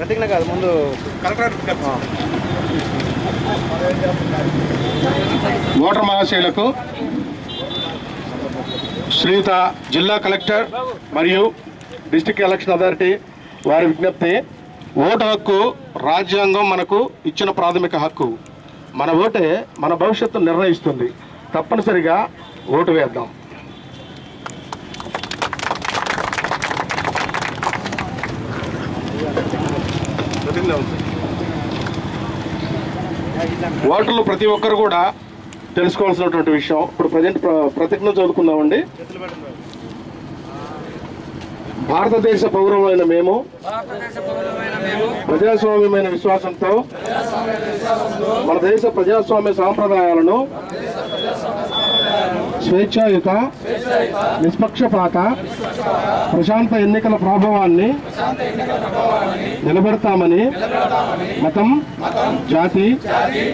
ప్రతిజ్ఞ కాదు ముందు ఓటర్ మహాశయులకు శ్రీయుత జిల్లా కలెక్టర్ మరియు డిస్ట్రిక్ట్ ఎలక్షన్ అథారిటీ వారి విజ్ఞప్తి. ఓటు హక్కు రాజ్యాంగం మనకు ఇచ్చిన ప్రాథమిక హక్కు. మన ఓటే మన భవిష్యత్తు నిర్ణయిస్తుంది. తప్పనిసరిగా ఓటు వేద్దాం. ఓటర్లు ప్రతి ఒక్కరు కూడా తెలుసుకోవాల్సినటువంటి విషయం. ఇప్పుడు ప్రజెంట్ ప్రతిజ్ఞ చదువుకుందామండి. భారతదేశ పౌరమైన మేము ప్రజాస్వామ్యమైన విశ్వాసంతో మన దేశ ప్రజాస్వామ్య సాంప్రదాయాలను స్వేచ్ఛాయుత, నిష్పక్షపాత, ప్రశాంత ఎన్నికల ప్రభావాన్ని నిలబెడతామని మతం, జాతి,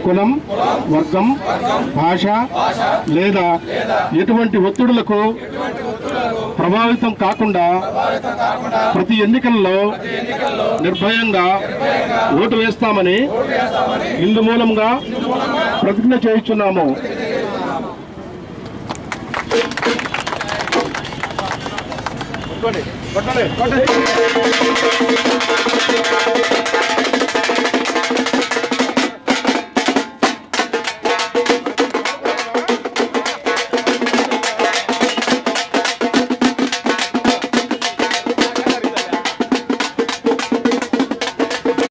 కులం, వర్గం, భాష లేదా ఎటువంటి ఒత్తిడులకు ప్రభావితం కాకుండా ప్రతి ఎన్నికల్లో నిర్భయంగా ఓటు వేస్తామని ఇందు మూలంగా ప్రతిజ్ఞ చేస్తున్నాము. కొట్టండి.